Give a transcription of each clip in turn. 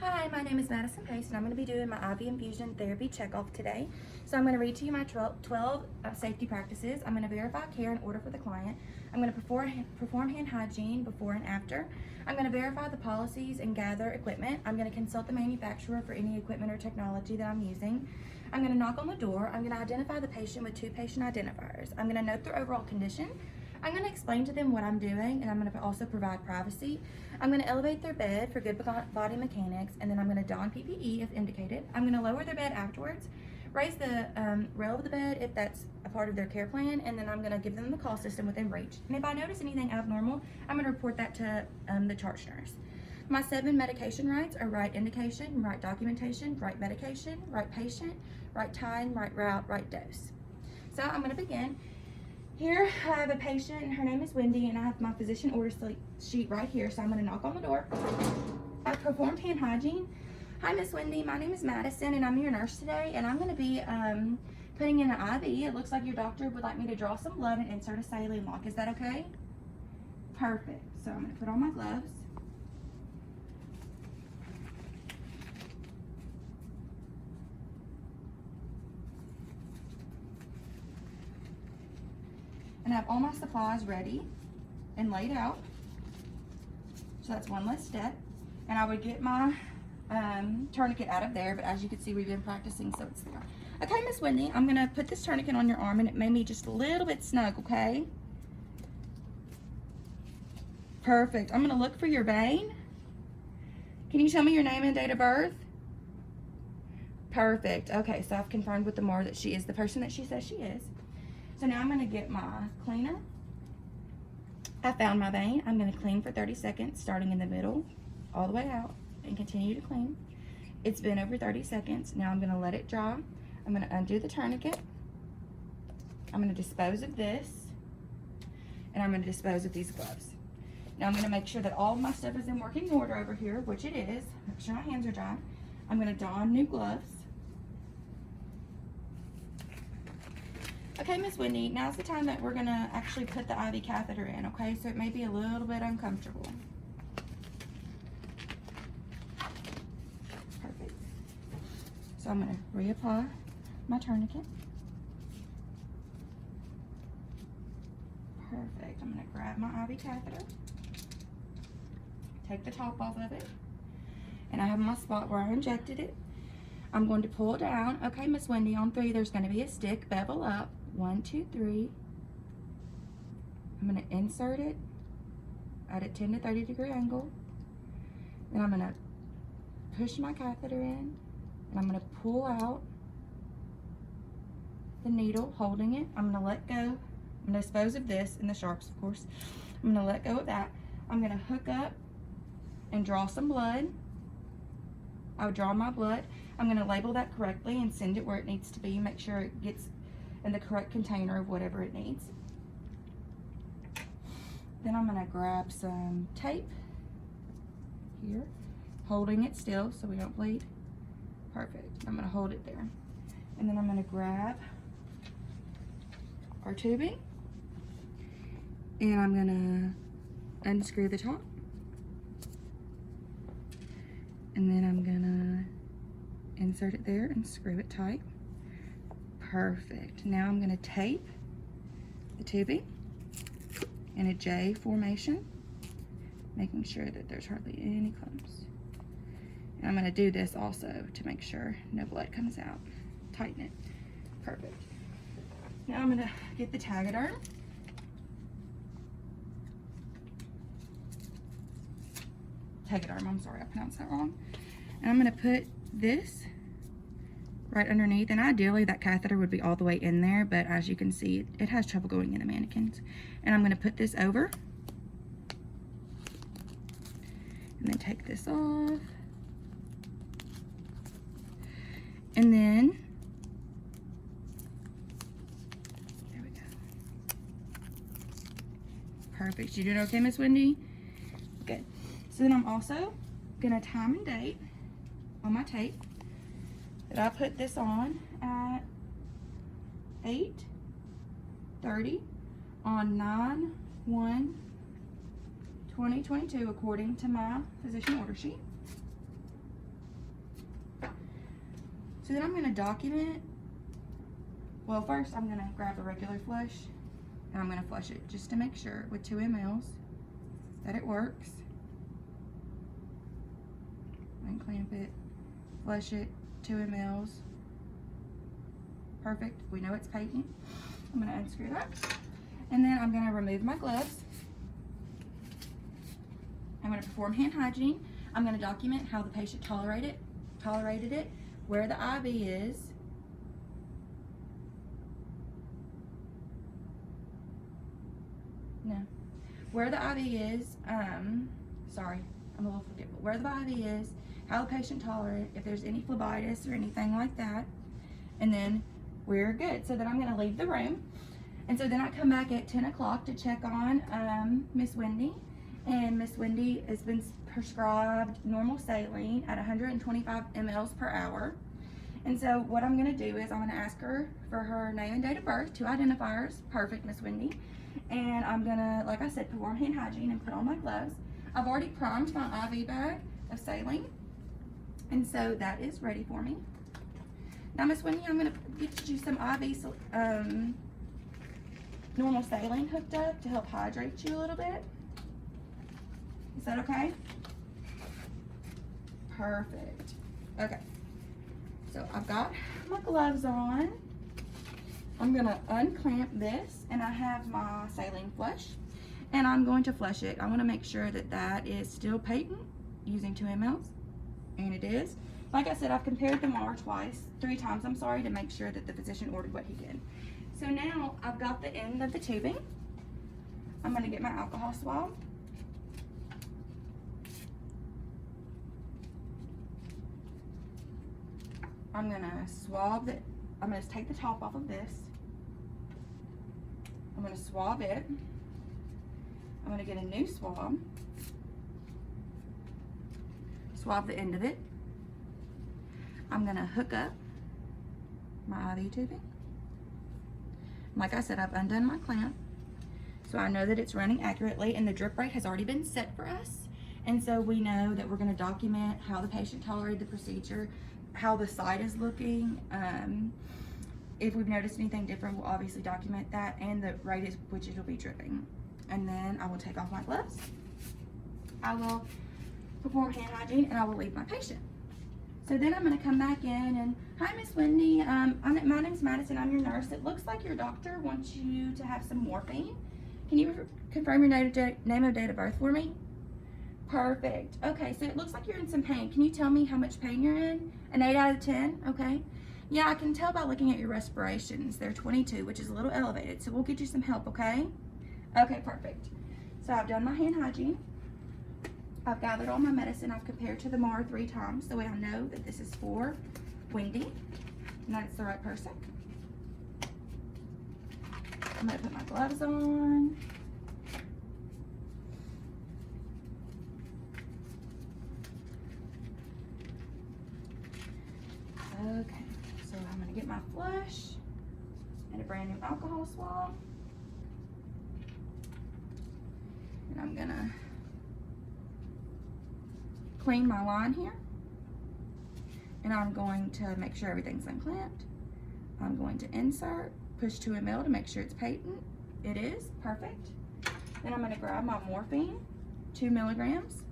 Hi, my name is Madison Pace, and I'm going to be doing my IV infusion therapy checkoff today. So I'm going to read to you my 12 safety practices. I'm going to verify care and order for the client. I'm going to perform hand hygiene before and after. I'm going to verify the policies and gather equipment. I'm going to consult the manufacturer for any equipment or technology that I'm using. I'm going to knock on the door. I'm going to identify the patient with 2 patient identifiers. I'm going to note their overall condition. I'm going to explain to them what I'm doing, and I'm going to also provide privacy. I'm going to elevate their bed for good body mechanics, and then I'm going to don PPE if indicated. I'm going to lower their bed afterwards, raise the rail of the bed if that's a part of their care plan, and then I'm going to give them the call system within reach. And if I notice anything abnormal, I'm going to report that to the charge nurse. My 7 medication rights are right indication, right documentation, right medication, right patient, right time, right route, right dose. So I'm going to begin. Here I have a patient, and her name is Wendy, and I have my physician order sheet right here. So I'm going to knock on the door. I've performed hand hygiene. Hi, Miss Wendy. My name is Madison, and I'm your nurse today, and I'm going to be putting in an IV. It looks like your doctor would like me to draw some blood and insert a saline lock. Is that okay? Perfect. So I'm going to put on my gloves. And I have all my supplies ready and laid out. So that's one less step. And I would get my tourniquet out of there, but as you can see, we've been practicing, so it's there. Okay, Miss Wendy, I'm gonna put this tourniquet on your arm, and it may be just a little bit snug, okay? Perfect. I'm gonna look for your vein. Can you tell me your name and date of birth? Perfect. Okay, so I've confirmed with the MAR that she is the person that she says she is. So now I'm going to get my cleaner. I found my vein. I'm going to clean for 30 seconds, starting in the middle, all the way out, and continue to clean. It's been over 30 seconds. Now I'm going to let it dry. I'm going to undo the tourniquet. I'm going to dispose of this, and I'm going to dispose of these gloves. Now I'm going to make sure that all of my stuff is in working order over here, which it is. Make sure my hands are dry. I'm going to don new gloves. Okay, Miss Wendy, now's the time that we're gonna actually put the IV catheter in, okay? So it may be a little bit uncomfortable. Perfect. So I'm gonna reapply my tourniquet. Perfect. I'm gonna grab my IV catheter, take the top off of it, and I have my spot where I injected it. I'm going to pull down. Okay, Miss Wendy, on 3, there's gonna be a stick, bevel up. 1, 2, 3. I'm going to insert it at a 10 to 30 degree angle. Then I'm going to push my catheter in, and I'm going to pull out the needle, holding it. I'm going to let go. I'm going to dispose of this and the sharps, of course. I'm going to let go of that. I'm going to hook up and draw some blood. I would draw my blood. I'm going to label that correctly and send it where it needs to be. Make sure it gets in the correct container of whatever it needs. Then I'm going to grab some tape here, holding it still so we don't bleed. Perfect. I'm going to hold it there. And then I'm going to grab our tubing, and I'm going to unscrew the top. And then I'm going to insert it there and screw it tight. Perfect. Now I'm going to tape the tubing in a J formation, making sure that there's hardly any clumps. And I'm going to do this also to make sure no blood comes out. Tighten it. Perfect. Now I'm going to get the Tegaderm. Tegaderm, I'm sorry, I pronounced that wrong. And I'm going to put this right underneath, and ideally that catheter would be all the way in there, but as you can see, it has trouble going in the mannequins. And I'm going to put this over, and then take this off, and then there we go. Perfect. You doing okay, Miss Wendy? Good. So then I'm also gonna time and date on my tape that I put this on at 8:30 on 9/1/2022 according to my physician order sheet. So then I'm gonna document, well, first I'm gonna grab a regular flush and I'm gonna flush it just to make sure with 2 mLs that it works. And clamp it, flush it, 2 mLs. Perfect, we know it's patent. I'm gonna unscrew that. And then I'm gonna remove my gloves. I'm gonna perform hand hygiene. I'm gonna document how the patient tolerated it, where the IV is, where the IV is, sorry, I'm a little forgetful, where the IV is, how the patient tolerated, if there's any phlebitis or anything like that, and then we're good. So then I'm gonna leave the room, and so then I come back at 10 o'clock to check on Miss Wendy, and Miss Wendy has been prescribed normal saline at 125 mLs per hour. And so what I'm gonna do is I'm gonna ask her for her name and date of birth, 2 identifiers, perfect, Miss Wendy. And I'm gonna, like I said, perform hand hygiene and put on my gloves. I've already primed my IV bag of saline, and so that is ready for me. Now, Miss Wendy, I'm gonna get you some IV normal saline hooked up to help hydrate you a little bit. Is that okay? Perfect. Okay. So I've got my gloves on. I'm gonna unclamp this, and I have my saline flush, and I'm going to flush it. I wanna make sure that that is still patent using 2 mLs, and it is. Like I said, I've compared the MAR 3 times, I'm sorry, to make sure that the physician ordered what he did. So now I've got the end of the tubing. I'm gonna get my alcohol swab. I'm gonna swab it. I'm gonna take the top off of this. I'm gonna swab it. I'm gonna get a new swab. Swab the end of it. I'm gonna hook up my IV tubing. Like I said, I've undone my clamp, so I know that it's running accurately, and the drip rate has already been set for us. And so we know that we're gonna document how the patient tolerated the procedure, how the site is looking. If we've noticed anything different, we'll obviously document that, and the rate at which it'll be dripping. And then I will take off my gloves. I will perform hand hygiene, and I will leave my patient. So then I'm gonna come back in and, hi, Miss Wendy. My name's Madison, I'm your nurse. It looks like your doctor wants you to have some morphine. Can you confirm your name and date of birth for me? Perfect. Okay, so it looks like you're in some pain. Can you tell me how much pain you're in? An 8 out of 10, okay. Yeah, I can tell by looking at your respirations. They're 22, which is a little elevated, so we'll get you some help, okay? Okay, perfect. So I've done my hand hygiene. I've gathered all my medicine. I've compared to the MAR 3 times, so I know that this is for Wendy, and that it's the right person. I'm gonna put my gloves on. Okay, so I'm gonna get my flush and a brand new alcohol swab. And I'm gonna clean my line here. And I'm going to make sure everything's unclamped. I'm going to insert, push 2 ml to make sure it's patent. It is, perfect. Then I'm gonna grab my morphine, 2 milligrams,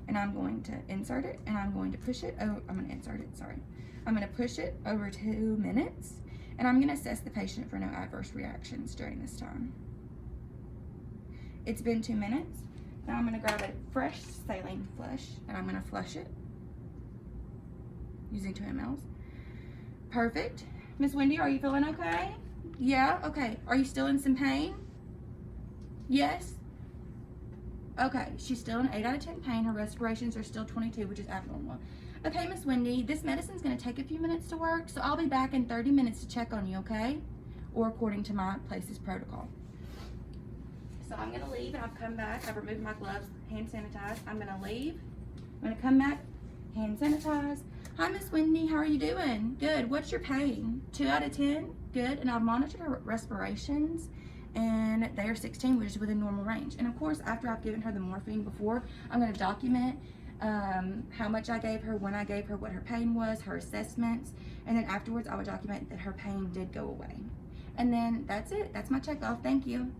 and I'm going to insert it, and I'm going to push it, I'm gonna insert it, sorry. I'm gonna push it over 2 minutes, and I'm gonna assess the patient for no adverse reactions during this time. It's been 2 minutes. Now I'm gonna grab a fresh saline flush, and I'm gonna flush it using 2 mLs. Perfect. Miss Wendy, are you feeling okay? Yeah, okay. Are you still in some pain? Yes? Okay, she's still in 8 out of 10 pain. Her respirations are still 22, which is abnormal. Okay, Miss Wendy, this medicine's gonna take a few minutes to work, so I'll be back in 30 minutes to check on you, okay? Or according to my place's protocol. So I'm gonna leave, and I've come back. I've removed my gloves, hand sanitized. I'm gonna leave. I'm gonna come back, hand sanitize. Hi, Miss Wendy, how are you doing? Good, what's your pain? 2 out of 10, good. And I've monitored her respirations, and they are 16, which is within normal range. And of course, after I've given her the morphine before, I'm gonna document how much I gave her, when I gave her, what her pain was, her assessments, and then afterwards I would document that her pain did go away. And then that's it. That's my check off. Thank you.